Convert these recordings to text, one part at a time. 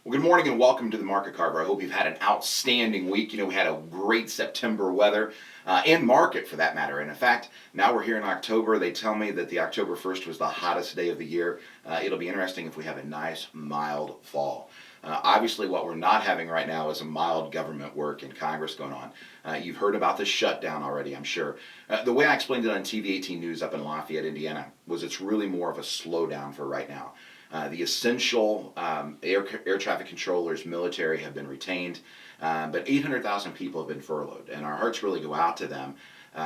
Well, good morning and welcome to the Market Carver. I hope you've had an outstanding week. We had a great September weather and market for that matter. And in fact, now we're here in October. They tell me that the October 1st was the hottest day of the year. It'll be interesting if we have a nice, mild fall. Obviously, what we're not having right now is a mild government work in Congress going on. You've heard about the shutdown already, I'm sure. The way I explained it on TV 18 News up in Lafayette, Indiana, was it's really more of a slowdown for right now. The essential air traffic controllers, military have been retained, but 800,000 people have been furloughed, and our hearts really go out to them.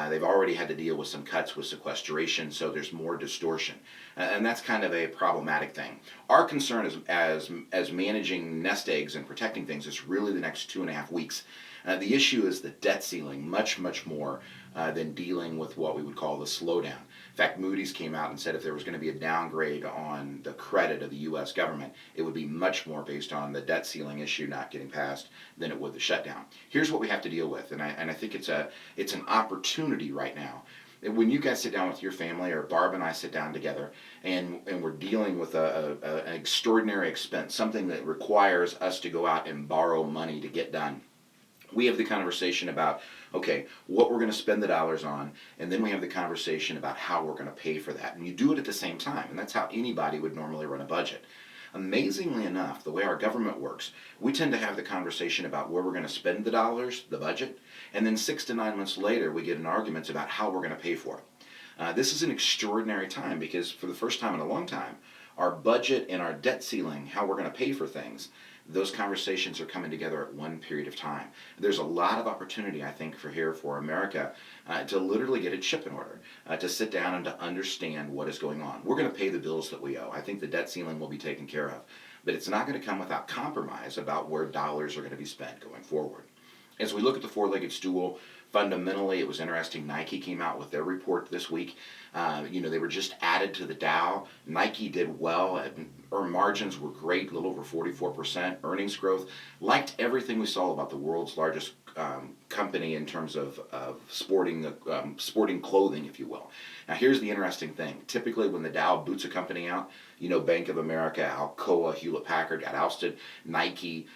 They've already had to deal with some cuts with sequestration, so there's more distortion, and that's kind of a problematic thing. Our concern as managing nest eggs and protecting things is really the next 2.5 weeks. The issue is the debt ceiling, much more than dealing with what we would call the slowdown. In fact, Moody's came out and said if there was going to be a downgrade on the credit of the U.S. government, it would be much more based on the debt ceiling issue not getting passed than it would the shutdown. Here's what we have to deal with, and I think it's an opportunity right now. When you guys sit down with your family, or Barb and I sit down together, and we're dealing with an extraordinary expense, something that requires us to go out and borrow money to get done, we have the conversation about, okay, what we're going to spend the dollars on, and then we have the conversation about how we're going to pay for that. And you do it at the same time, and that's how anybody would normally run a budget. Amazingly enough, the way our government works, we tend to have the conversation about where we're going to spend the dollars, the budget, and then 6 to 9 months later, we get in arguments about how we're going to pay for it. This is an extraordinary time because for the first time in a long time, our budget and our debt ceiling, how we're going to pay for things, those conversations are coming together at one period of time. There's a lot of opportunity, I think, for America to literally get its ship in order, to sit down and to understand what is going on. We're going to pay the bills that we owe. I think the debt ceiling will be taken care of, but it's not going to come without compromise about where dollars are going to be spent going forward. As we look at the four-legged stool, fundamentally, it was interesting. Nike came out with their report this week. They were just added to the Dow. Nike did well. Margins were great, a little over 44%. Earnings growth. Liked everything we saw about the world's largest company in terms of sporting clothing, if you will. Now, here's the interesting thing. Typically, when the Dow boots a company out, Bank of America, Alcoa, Hewlett-Packard got ousted, Nike,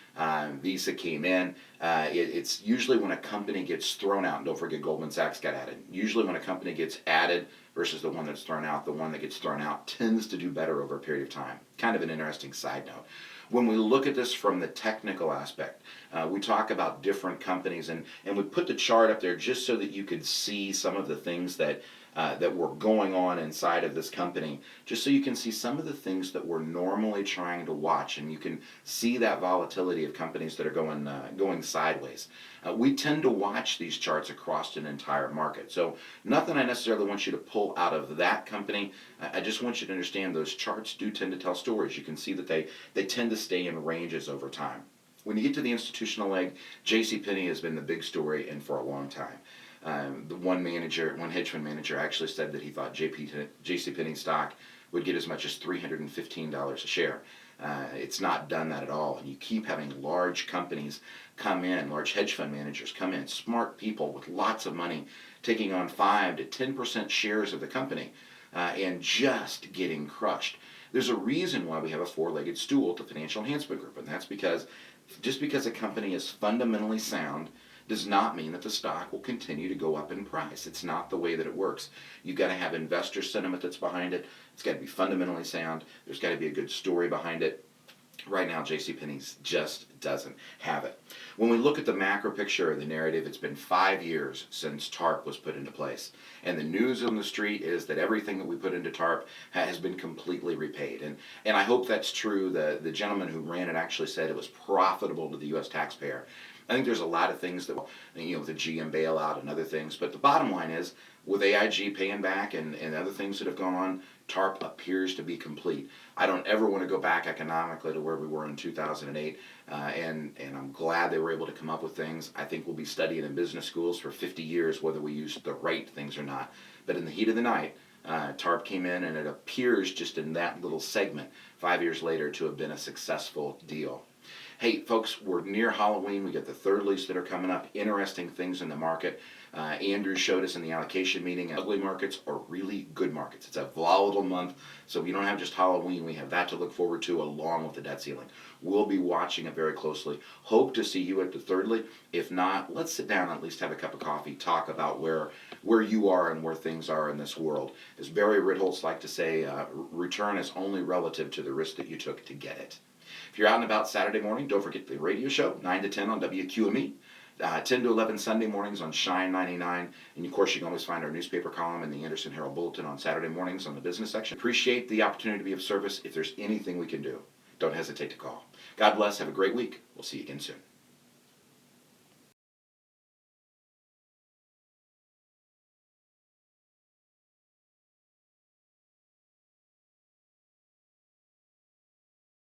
Visa came in. It's usually when a company gets thrown out, and don't forget Goldman Sachs got added. Usually when a company gets added versus the one that's thrown out, the one that gets thrown out tends to do better over a period of time. Kind of an interesting side note. When we look at this from the technical aspect, we talk about different companies, and we put the chart up there just so that you could see some of the things that were going on inside of this company, just so you can see some of the things that we're normally trying to watch, and you can see that volatility of companies that are going sideways. We tend to watch these charts across an entire market, so nothing I necessarily want you to pull out of that company. I just want you to understand those charts do tend to tell stories. You can see that they tend to stay in ranges over time. When you get to the institutional leg, JCPenney has been the big story and for a long time. The one hedge fund manager actually said that he thought JCPenney stock would get as much as $315 a share. It's not done that at all, and you keep having large companies come in, large hedge fund managers come in, smart people with lots of money taking on 5 to 10% shares of the company and just getting crushed. There's a reason why we have a four-legged stool at the Financial Enhancement Group, and that's because just because a company is fundamentally sound does not mean that the stock will continue to go up in price. It's not the way that it works. You've got to have investor sentiment that's behind it. It's got to be fundamentally sound. There's got to be a good story behind it. Right now, JCPenney's just doesn't have it. When we look at the macro picture of the narrative, it's been 5 years since TARP was put into place. And the news on the street is that everything that we put into TARP has been completely repaid. And I hope that's true. The gentleman who ran it actually said it was profitable to the U.S. taxpayer. I think there's a lot of things that, with the GM bailout and other things, but the bottom line is, with AIG paying back and other things that have gone on, TARP appears to be complete. I don't ever want to go back economically to where we were in 2008, and I'm glad they were able to come up with things. I think we'll be studying in business schools for 50 years whether we used the right things or not. But in the heat of the night, TARP came in, and it appears just in that little segment 5 years later to have been a successful deal. Hey, folks, we're near Halloween. We got the third lease that are coming up. Interesting things in the market. Andrew showed us in the allocation meeting, ugly markets are really good markets. It's a volatile month, so we don't have just Halloween. We have that to look forward to along with the debt ceiling. We'll be watching it very closely. Hope to see you at the Thirdly. If not, let's sit down and at least have a cup of coffee, talk about where you are and where things are in this world. As Barry Ritholtz like to say, return is only relative to the risk that you took to get it. If you're out and about Saturday morning, don't forget the radio show, 9 to 10 on WQME. 10 to 11 Sunday mornings on Shine 99. And of course, you can always find our newspaper column in the Anderson Herald Bulletin on Saturday mornings on the business section. Appreciate the opportunity to be of service. If there's anything we can do, don't hesitate to call. God bless. Have a great week. We'll see you again soon.